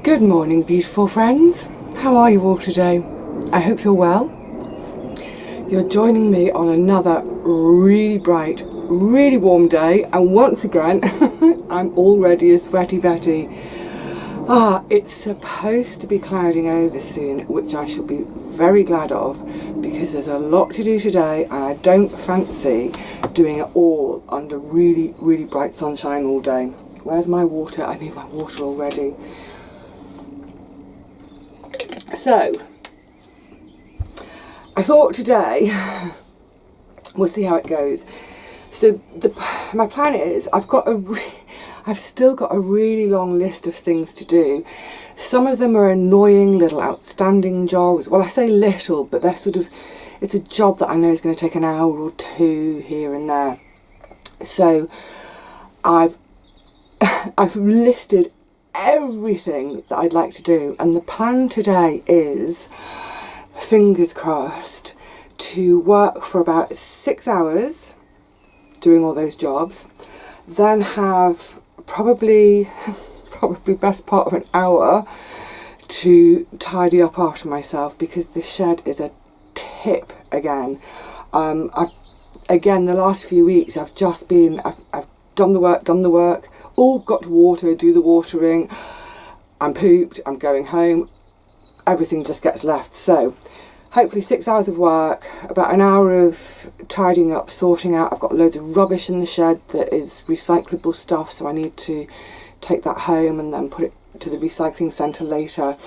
Good morning, beautiful friends. How are you all today? I hope you're well. You're joining me on another really bright, really warm day, and once again, I'm already a sweaty Betty. It's supposed to be clouding over soon, which I shall be very glad of, because there's a lot to do today, and I don't fancy doing it all under really, really bright sunshine all day. Where's my water? I need my water already. So, I thought today, we'll see how it goes. So my plan is, I've still got a really long list of things to do. Some of them are annoying little outstanding jobs. Well, I say little, but they're it's a job that I know is going to take an hour or two here and there. So I've listed everything that I'd like to do, and the plan today is, fingers crossed, to work for about 6 hours doing all those jobs, then have probably best part of an hour to tidy up after myself, because the shed is a tip again. The last few weeks I've done the work, got to water, do the watering, I'm pooped, I'm going home, everything just gets left. So hopefully 6 hours of work, about an hour of tidying up, sorting out. I've got loads of rubbish in the shed that is recyclable stuff, so I need to take that home and then put it to the recycling centre later.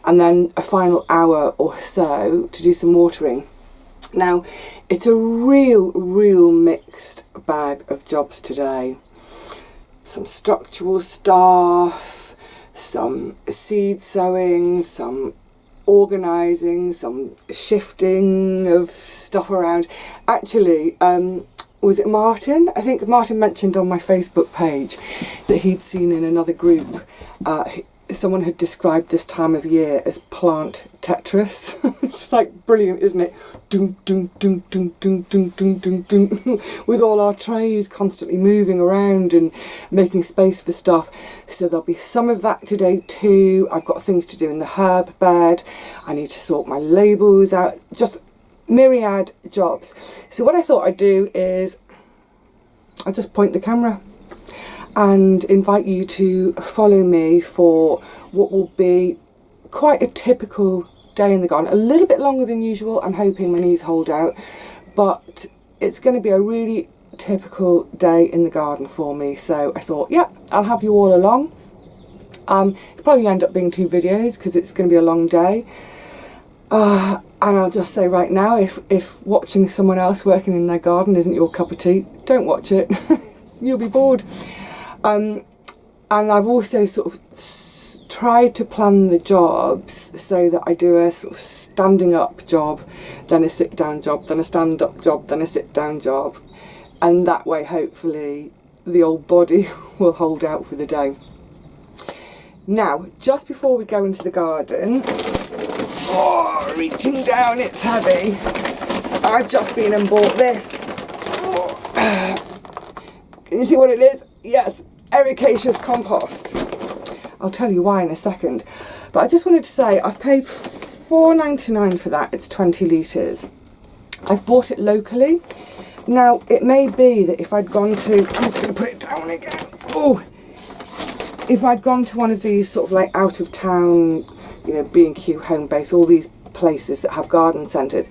And then a final hour or so to do some watering. Now, it's a real mixed bag of jobs today. Some structural stuff, some seed sowing, some organising, some shifting of stuff around. Actually, was it Martin? I think Martin mentioned on my Facebook page that he'd seen in another group, someone had described this time of year as plant Tetris. It's like brilliant, isn't it? Dun, dun, dun, dun, dun, dun, dun, dun, dun. With all our trays constantly moving around and making space for stuff. So there'll be some of that today too. I've got things to do in the herb bed. I need to sort my labels out. Just myriad jobs. So what I thought I'd do is I'll just point the camera and invite you to follow me for what will be quite a typical day in the garden. A little bit longer than usual, I'm hoping my knees hold out, but it's going to be a really typical day in the garden for me. So I thought, yeah, I'll have you all along. It'll probably end up being 2 videos because it's going to be a long day. And I'll just say right now, if watching someone else working in their garden isn't your cup of tea, don't watch it. You'll be bored. And I've also sort of tried to plan the jobs so that I do a sort of standing up job, then a sit down job, then a stand up job, then a sit down job. And that way, hopefully, the old body will hold out for the day. Now, just before we go into the garden, reaching down, it's heavy. I've just been and bought this. Can you see what it is? Yes. Ericaceous compost. I'll tell you why in a second, but I just wanted to say I've paid $4.99 for that. It's 20 litres. I've bought it locally. Now it may be that if I'd gone to, I'm just going to put it down again. If I'd gone to one of these sort of like out of town, B&Q, Homebase, all these places that have garden centres,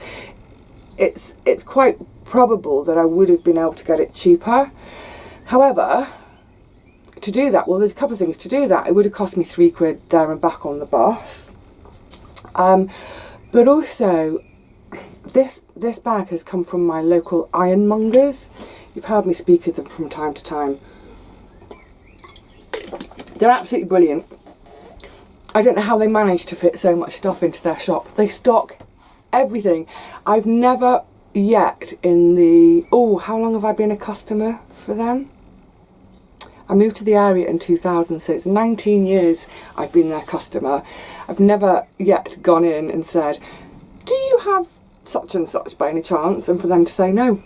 it's quite probable that I would have been able to get it cheaper. However, to do that, well, there's a couple of things. To do that, it would have cost me £3 there and back on the bus. But also, this bag has come from my local ironmongers. You've heard me speak of them from time to time. They're absolutely brilliant. I don't know how they manage to fit so much stuff into their shop. They stock everything. I've never yet how long have I been a customer for them? I moved to the area in 2000, so it's 19 years I've been their customer. I've never yet gone in and said, do you have such and such by any chance? And for them to say no.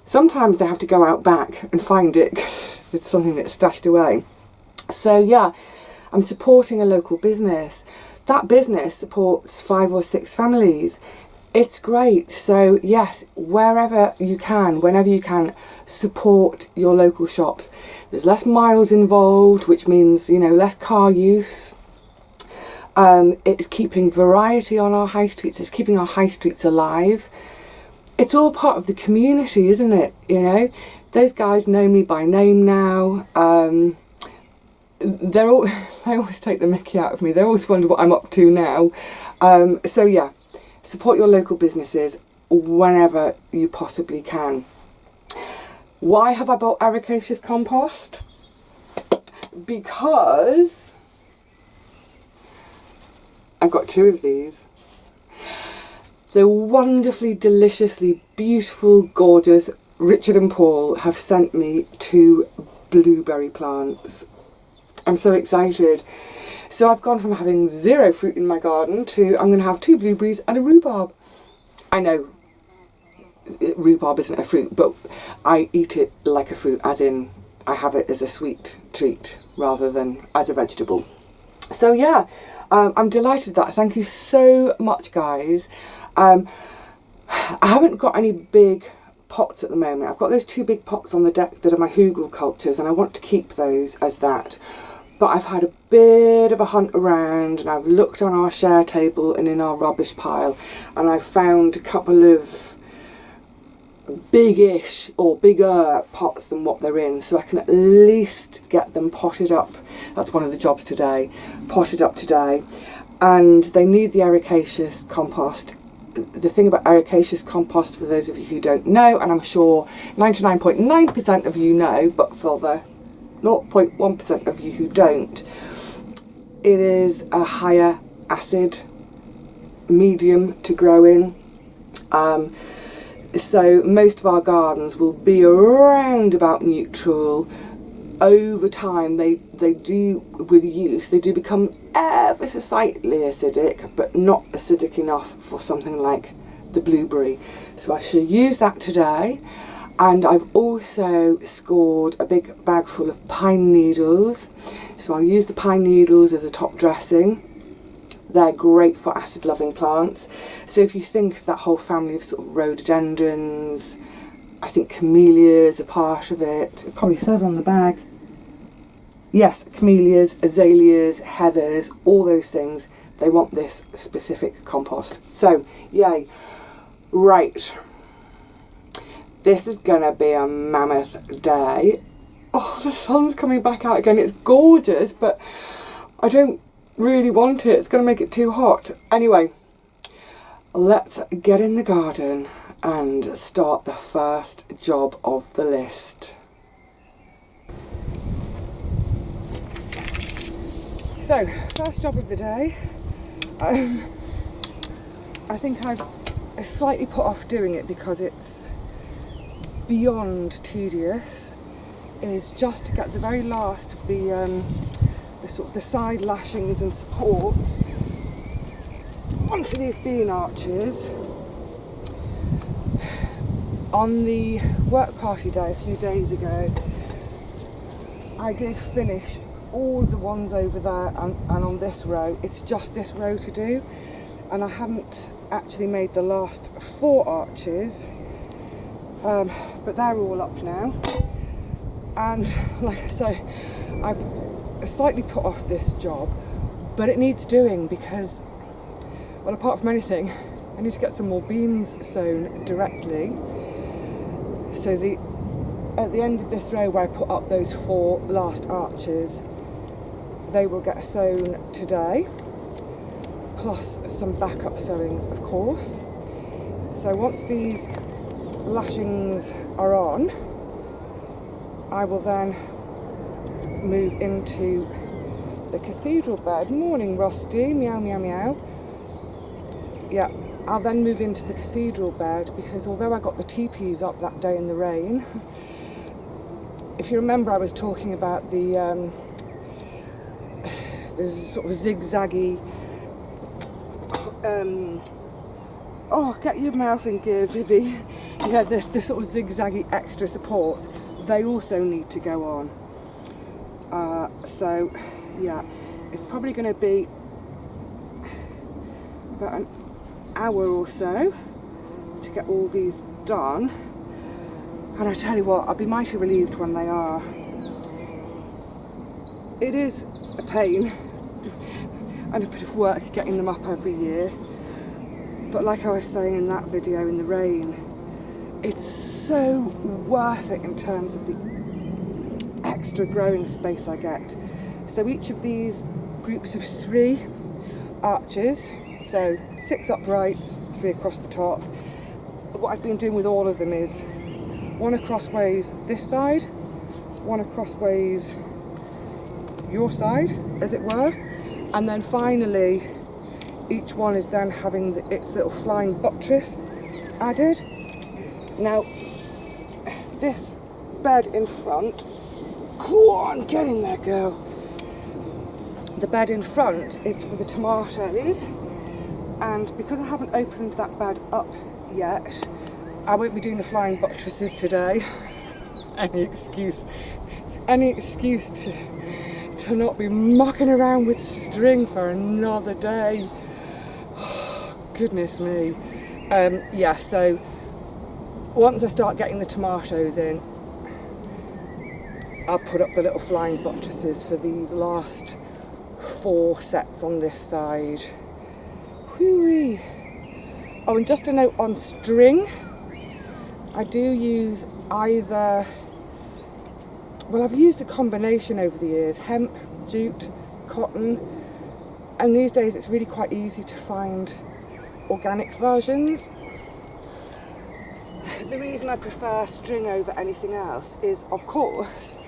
Sometimes they have to go out back and find it because it's something that's stashed away. So yeah, I'm supporting a local business. That business supports 5 or 6 families. It's great. So yes, wherever you can, whenever you can, support your local shops. There's less miles involved, which means, you know, less car use. It's keeping variety on our high streets. It's keeping our high streets alive. It's all part of the community, isn't it? You know, those guys know me by name now. They always take the mickey out of me. They always wonder what I'm up to now. So yeah, support your local businesses whenever you possibly can. Why have I bought ericaceous compost? Because I've got 2 of these. They're wonderfully, deliciously, beautiful, gorgeous. Richard and Paul have sent me 2 blueberry plants. I'm so excited. So I've gone from having 0 fruit in my garden to I'm going to have 2 blueberries and a rhubarb. I know rhubarb isn't a fruit, but I eat it like a fruit, as in I have it as a sweet treat rather than as a vegetable. So yeah, I'm delighted with that. Thank you so much, guys. I haven't got any big pots at the moment. I've got those 2 big pots on the deck that are my hugel cultures, and I want to keep those as that. But I've had a bit of a hunt around, and I've looked on our share table and in our rubbish pile, and I've found a couple of big-ish or bigger pots than what they're in, so I can at least get them potted up. That's one of the jobs today, potted up today. And they need the ericaceous compost. The thing about ericaceous compost, for those of you who don't know, and I'm sure 99.9% of you know, but for the 0.1% of you who don't, it is a higher acid medium to grow in. So most of our gardens will be around about neutral. Over time, they do, with use, they do become ever so slightly acidic, but not acidic enough for something like the blueberry. So I shall use that today. And I've also scored a big bag full of pine needles. So I'll use the pine needles as a top dressing. They're great for acid-loving plants. So if you think of that whole family of sort of rhododendrons, I think camellias are part of it. It probably says on the bag. Yes, camellias, azaleas, heathers, all those things, they want this specific compost. So, yay. Right. This is going to be a mammoth day. Oh, the sun's coming back out again. It's gorgeous, but I don't really want it. It's going to make it too hot. Anyway, let's get in the garden and start the first job of the list. So, first job of the day. I think I've slightly put off doing it because it's beyond tedious, is just to get the very last of the sort of the side lashings and supports onto these bean arches. On the work party day a few days ago, I did finish all the ones over there and on this row. It's just this row to do, and I haven't actually made the last 4 arches, but they're all up now. And like I say, I've slightly put off this job, but it needs doing because, well, apart from anything, I need to get some more beans sown directly. So at the end of this row where I put up those 4 last arches, they will get sown today, plus some backup sowings, of course. So once these lashings are on, I will then move into the cathedral bed. Morning, Rusty. Meow, meow, meow. Yeah, I'll then move into the cathedral bed because although I got the teepees up that day in the rain, if you remember, I was talking about the there's a sort of zigzaggy get your mouth in gear, Vivi. Yeah, the sort of zigzaggy extra supports, they also need to go on. So yeah, It's probably going to be about an hour or so to get all these done. And I tell you what, I'll be mighty relieved when they are. It is a pain and a bit of work getting them up every year. But like I was saying in that video in the rain, it's so worth it in terms of the extra growing space I get. So each of these groups of 3 arches, so 6 uprights, 3 across the top. What I've been doing with all of them is 1 acrossways this side, 1 acrossways your side, as it were, and then finally each one is then having its little flying buttress added. Now, this bed in front, come on, get in there, girl. The bed in front is for the tomatoes, and because I haven't opened that bed up yet, I won't be doing the flying buttresses today. Any excuse to not be mucking around with string for another day. Oh, goodness me. Yeah, so once I start getting the tomatoes in, I'll put up the little flying buttresses for these last 4 sets on this side. Whee-wee. Oh, and just a note on string, I do use either, well, I've used a combination over the years, hemp, jute, cotton, and these days it's really quite easy to find organic versions. The reason I prefer string over anything else is, of course,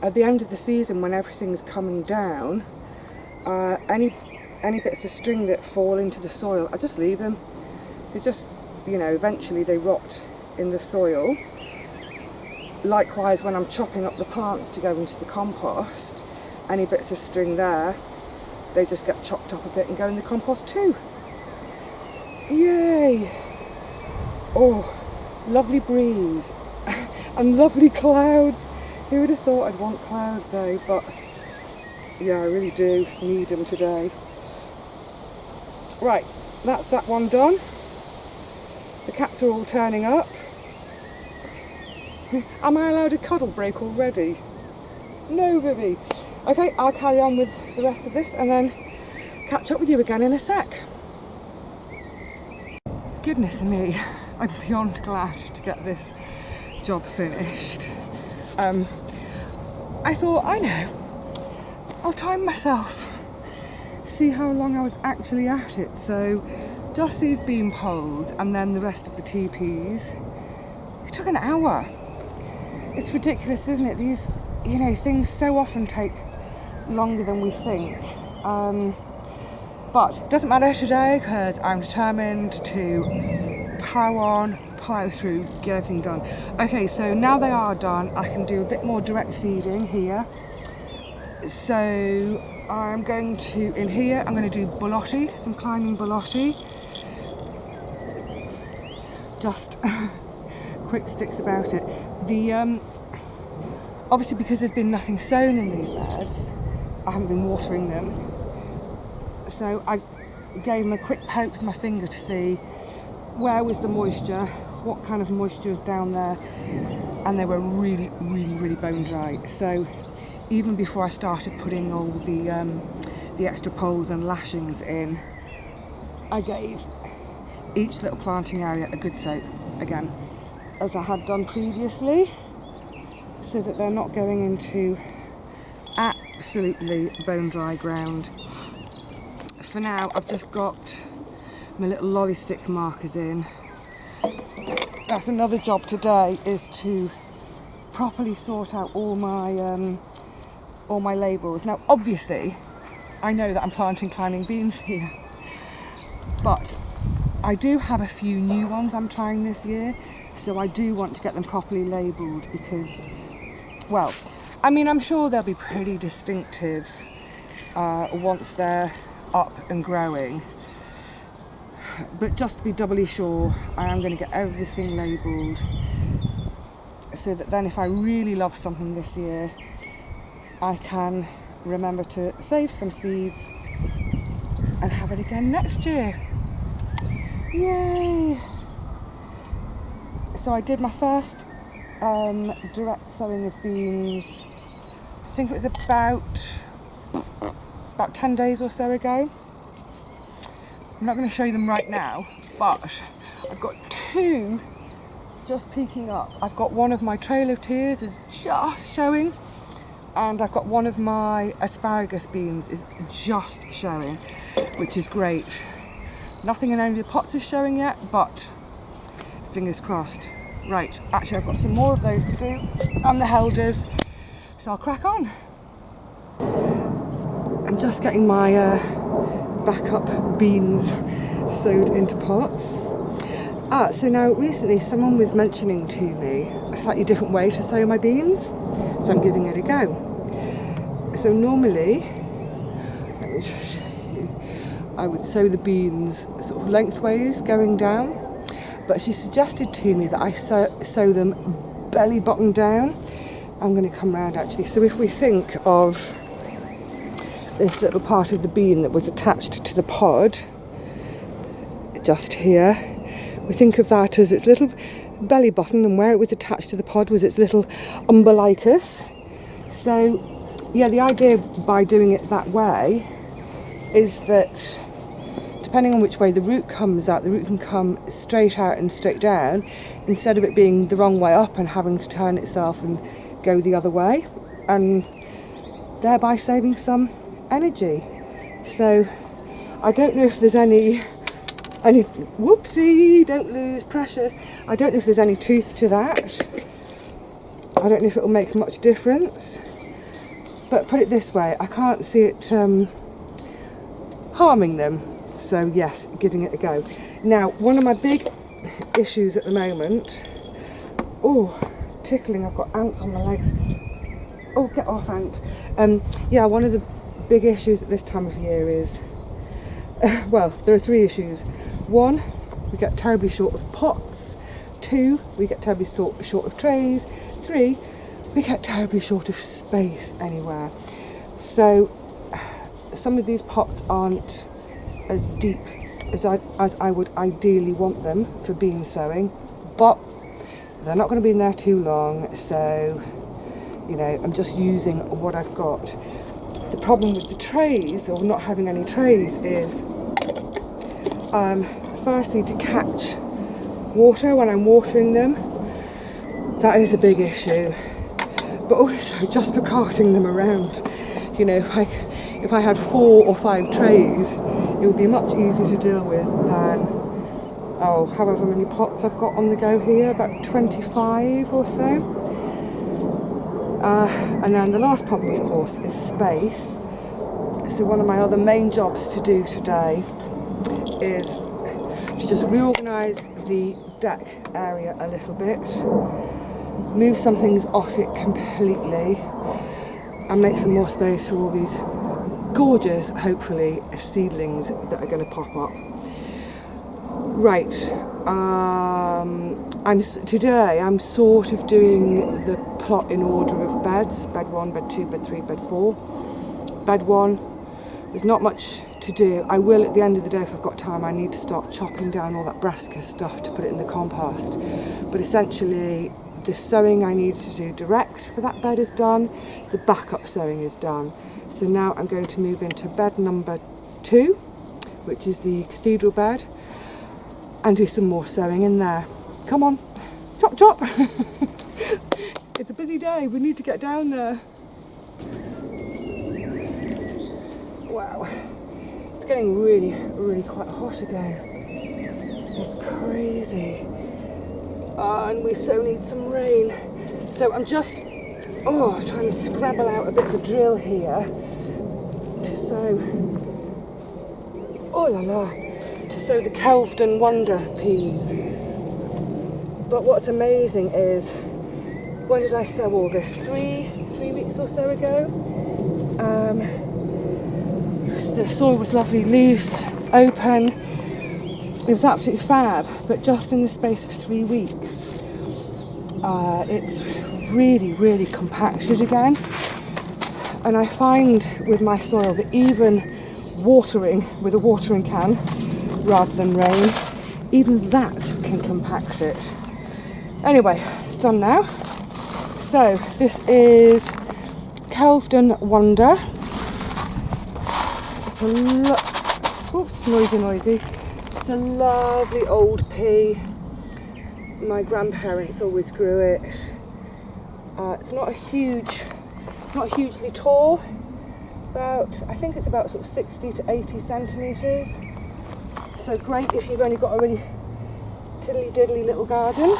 at the end of the season when everything's coming down, any bits of string that fall into the soil, I just leave them. They just, you know, eventually they rot in the soil. Likewise, when I'm chopping up the plants to go into the compost, any bits of string there, they just get chopped up a bit and go in the compost too. Yay! Oh, lovely breeze and lovely clouds. Who would have thought I'd want clouds, eh? But yeah, I really do need them today. Right, that's that one done. The cats are all turning up. Am I allowed a cuddle break already? No, Vivi. Okay, I'll carry on with the rest of this and then catch up with you again in a sec. Goodness me, I'm beyond glad to get this job finished. I thought, I know, I'll time myself, see how long I was actually at it. So just these beam poles and then the rest of the teepees, it took an hour. It's ridiculous, isn't it? These, you know, things so often take longer than we think. But it doesn't matter today because I'm determined to plow on, plow through, get everything done. Okay, so now they are done, I can do a bit more direct seeding here. So I'm going to, in here, I'm going to do borlotti, some climbing borlotti. Just quick sticks about it. Obviously because there's been nothing sown in these beds, I haven't been watering them. So I gave them a quick poke with my finger to see where was the moisture, what kind of moisture is down there, and they were really, really, really bone dry. So even before I started putting all the extra poles and lashings in, I gave each little planting area a good soak again, as I had done previously, so that they're not going into absolutely bone dry ground. For now, I've just got my little lolly stick markers in. That's another job today, is to properly sort out all my labels. Now, obviously, I know that I'm planting climbing beans here, but I do have a few new ones I'm trying this year, so I do want to get them properly labelled because, well, I mean, I'm sure they'll be pretty distinctive once they're up and growing, but just to be doubly sure, I am going to get everything labelled so that then if I really love something this year, I can remember to save some seeds and have it again next year. Yay! So I did my first direct sowing of beans, I think it was about 10 days or so ago. I'm not going to show you them right now, but I've got 2 just peeking up. I've got one of my Trail of Tears is just showing, and I've got one of my asparagus beans is just showing, which is great. Nothing in any of the pots is showing yet, but fingers crossed. Right, actually I've got some more of those to do, and the helders, so I'll crack on. I'm just getting my backup beans sowed into pots. So now recently someone was mentioning to me a slightly different way to sow my beans, so I'm giving it a go. So normally, let me just show you, I would sow the beans sort of lengthways going down, but she suggested to me that I sow them belly button down. I'm going to come round actually. So if we think of this little part of the bean that was attached to the pod, just here, we think of that as its little belly button, and where it was attached to the pod was its little umbilicus. So yeah, the idea by doing it that way is that depending on which way the root comes out, the root can come straight out and straight down, instead of it being the wrong way up and having to turn itself and go the other way, and thereby saving some energy. So I don't know if there's any whoopsie, don't lose precious. I don't know if there's any truth to that. I don't know if it'll make much difference, but put it this way, I can't see it harming them. So yes, giving it a go. Now, one of my big issues at the moment, oh, tickling, I've got ants on my legs. Oh, get off, ant. Yeah, one of the big issues at this time of year is, well, there are 3 issues. 1, we get terribly short of pots. 2, we get terribly short of trays. 3, we get terribly short of space anywhere. So some of these pots aren't as deep as I would ideally want them for bean sowing, but they're not going to be in there too long, so you know, I'm just using what I've got. The problem with the trays, or not having any trays, is firstly to catch water when I'm watering them. That is a big issue, but also just for carting them around. You know, if I had 4 or 5 trays, it would be much easier to deal with than, however many pots I've got on the go here, about 25 or so. And then the last problem, of course, is space. So one of my other main jobs to do today is to just reorganise the deck area a little bit, move some things off it completely, and make some more space for all these gorgeous, hopefully, seedlings that are going to pop up. Right, today I'm sort of doing the plot in order of beds: bed 1, bed 2, bed 3, bed 4. Bed 1, there's not much to do. I will, at the end of the day, if I've got time, I need to start chopping down all that brassica stuff to put it in the compost. But essentially, the sowing I need to do direct for that bed is done, the backup sowing is done. So now I'm going to move into bed number 2, which is the cathedral bed, and do some more sowing in there. Come on, chop chop! It's a busy day, we need to get down there. Wow, it's getting really, really quite hot again. It's crazy. And we so need some rain. So I'm just trying to scrabble out a bit of a drill here to sow, to sow the Kelvedon Wonder peas. But what's amazing is, when did I sow all this? 3 weeks or so ago. The soil was lovely, loose, open. It was absolutely fab, but just in the space of 3 weeks, it's really, really compacted again. And I find with my soil that even watering with a watering can rather than rain, even that can compact it. Anyway, it's done now. So this is Kelvedon Wonder. It's a oops, noisy. It's a lovely old pea. My grandparents always grew it. It's not hugely tall. I think it's about sort of 60 to 80 centimetres. So great if you've only got a really tiddly diddly little garden.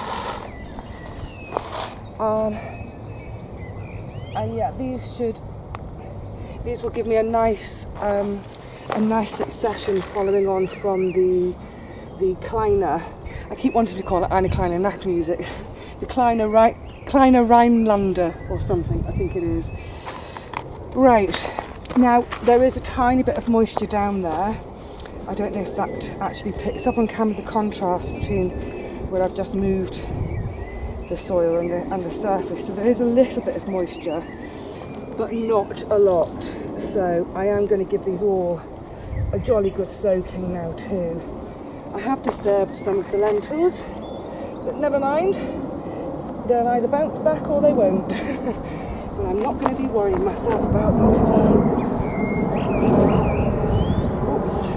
And yeah, these will give me a nice succession following on from the Kleiner. I keep wanting to call it Eine Kleine Nachtmusik. The Kleiner Rheinlander or something, I think it is. Right, now there is a tiny bit of moisture down there. I don't know if that actually picks up on camera, the contrast between where I've just moved the soil and the surface. So there is a little bit of moisture, but not a lot. So I am going to give these all a jolly good soaking now too. I have disturbed some of the lentils, but never mind. They'll either bounce back or they won't. But I'm not going to be worrying myself about them today. Oops,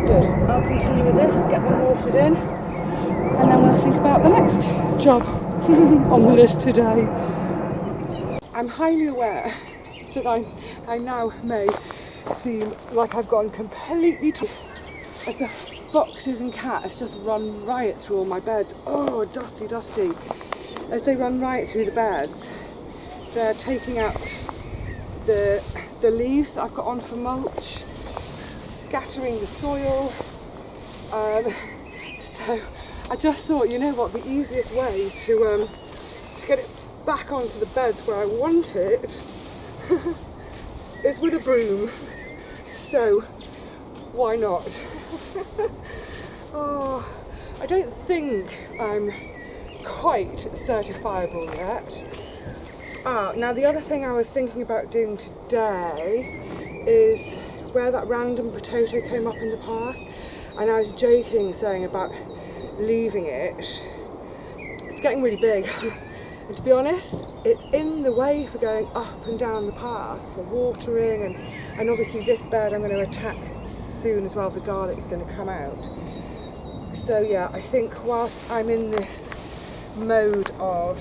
good. I'll continue with this, get them watered in, and then we'll think about the next job on the list today. I'm highly aware that I now may seem like I've gone completely as the foxes and cats just run riot through all my beds. Oh, dusty. As they run riot through the beds, they're taking out the leaves that I've got on for mulch, scattering the soil. So I just thought, you know what, the easiest way to get it back onto the beds where I want it is with a broom. So why not? Oh, I don't think I'm quite certifiable yet. Now the other thing I was thinking about doing today is where that random potato came up in the path, and I was joking saying about leaving it. It's getting really big. And to be honest, it's in the way for going up and down the path, for watering, and obviously this bed I'm going to attack soon as well. The garlic's going to come out. So yeah, I think whilst I'm in this mode of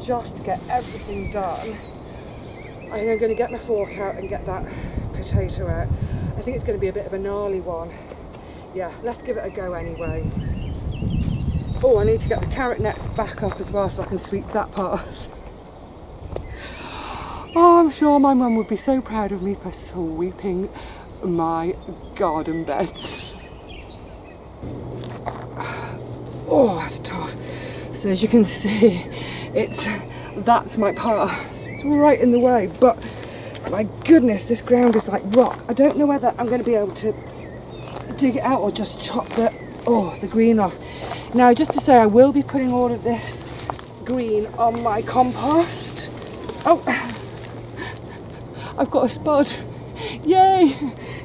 just to get everything done, I think I'm going to get my fork out and get that potato out. I think it's going to be a bit of a gnarly one. Yeah, let's give it a go anyway. Oh, I need to get the carrot nets back up as well so I can sweep that part off. Oh, I'm sure my mum would be so proud of me for sweeping my garden beds. Oh, that's tough. So as you can see, that's my path. It's right in the way, but my goodness, this ground is like rock. I don't know whether I'm going to be able to dig it out or just chop the green off. Now, just to say, I will be putting all of this green on my compost. Oh, I've got a spud. Yay!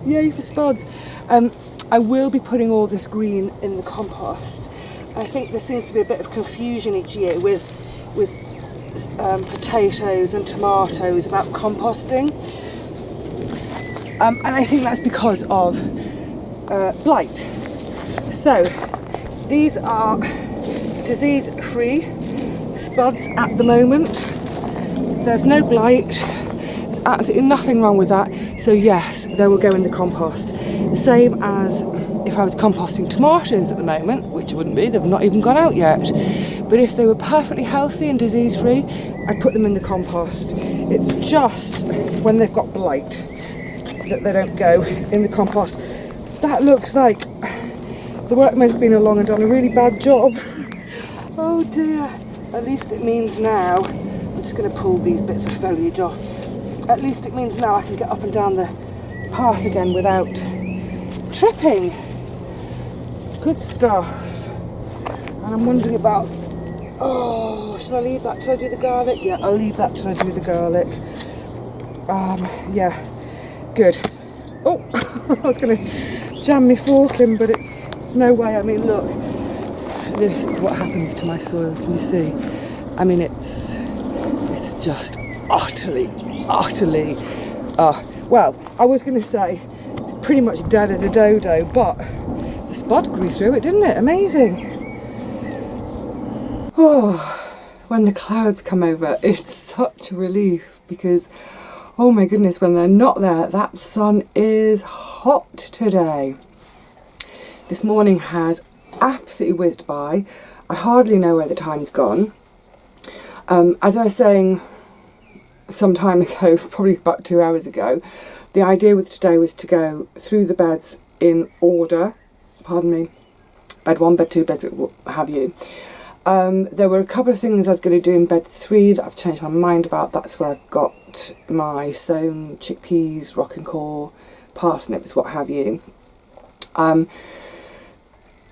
Yay for spuds. I will be putting all this green in the compost. I think there seems to be a bit of confusion each year with potatoes and tomatoes about composting. And I think that's because of blight. So, these are disease-free spuds at the moment. There's no blight. There's absolutely nothing wrong with that. So yes, they will go in the compost. Same as if I was composting tomatoes at the moment, which wouldn't be, they've not even gone out yet. But if they were perfectly healthy and disease-free, I'd put them in the compost. It's just when they've got blight that they don't go in the compost. That looks like the workman's been along and done a really bad job. Oh dear. At least it means now, I'm just going to pull these bits of foliage off. At least it means now I can get up and down the path again without tripping. Good stuff. And I'm wondering about Oh, should I leave that till I do the garlic? Yeah, I'll leave that till I do the garlic. Yeah, good. Oh, I was going to jam my fork in, but it's no way. I mean, look, this is what happens to my soil. Can you see? I mean, it's just utterly. Well, I was going to say it's pretty much dead as a dodo, but the spud grew through it, didn't it? Amazing. Oh, when the clouds come over, it's such a relief because, oh my goodness, when they're not there, that sun is hot today. This morning has absolutely whizzed by. I hardly know where the time's gone. As I was saying some time ago, probably about 2 hours ago, the idea with today was to go through the beds in order. Pardon me. Bed 1, bed 2, bed 3, what have you. There were a couple of things I was going to do in bed 3 that I've changed my mind about. That's where I've got my sown chickpeas, rocking core, parsnips, what have you. And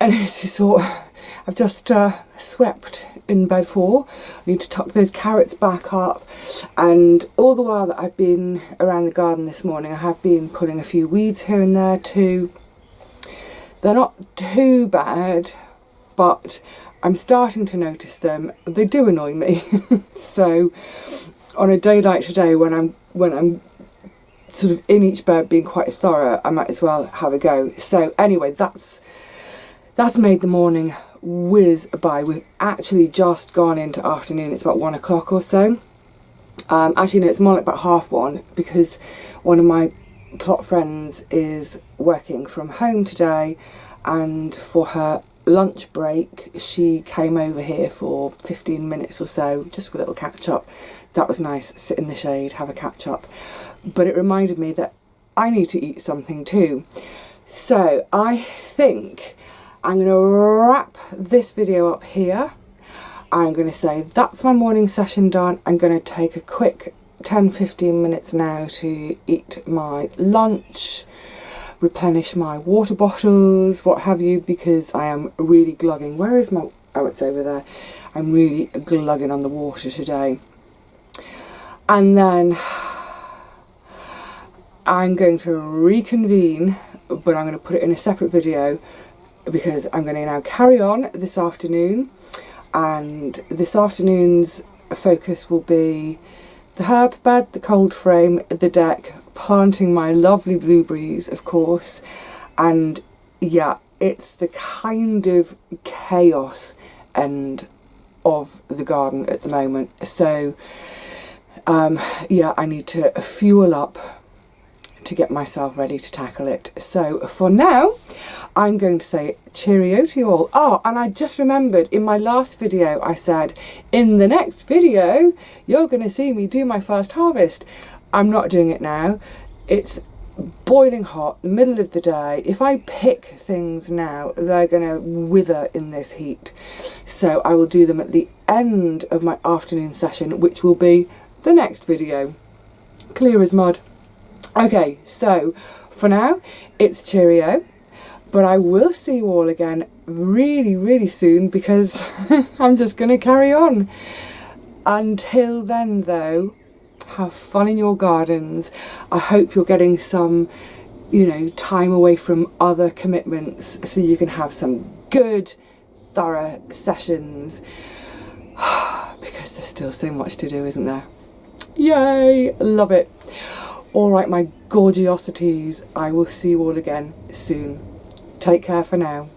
it's just sort of, I've just swept in bed 4. I need to tuck those carrots back up, and all the while that I've been around the garden this morning, I have been pulling a few weeds here and there too. They're not too bad, but I'm starting to notice them. They do annoy me. So on a day like today, when I'm sort of in each bed being quite thorough, I might as well have a go. So anyway, that's made the morning whiz by. We've actually just gone into afternoon. It's about 1 o'clock or so. Actually no, it's more like about 1:30, because one of my plot friends is working from home today, and for her lunch break she came over here for 15 minutes or so, just for a little catch up. That was nice, sit in the shade, have a catch up. But it reminded me that I need to eat something too. So I think I'm going to wrap this video up here. I'm going to say that's my morning session done. I'm going to take a quick 10-15 minutes now to eat my lunch, replenish my water bottles, what have you, because I am really glugging. Where is my... oh, it's over there. I'm really glugging on the water today. And then I'm going to reconvene, but I'm going to put it in a separate video, because I'm going to now carry on this afternoon, and this afternoon's focus will be the herb bed, the cold frame, the deck, planting my lovely blueberries, of course, and yeah, it's the kind of chaos end of the garden at the moment. So yeah, I need to fuel up to get myself ready to tackle it. So for now, I'm going to say cheerio to you all. Oh, and I just remembered in my last video I said, in the next video you're going to see me do my first harvest. I'm not doing it now. It's boiling hot, the middle of the day. If I pick things now, they're going to wither in this heat. So I will do them at the end of my afternoon session, which will be the next video. Clear as mud. Okay, so for now, it's cheerio, but I will see you all again really soon, because I'm just going to carry on. Until then, though, have fun in your gardens. I hope you're getting some, you know, time away from other commitments so you can have some good, thorough sessions, because there's still so much to do, isn't there? Yay! Love it. Alright, my gorgeosities, I will see you all again soon. Take care for now.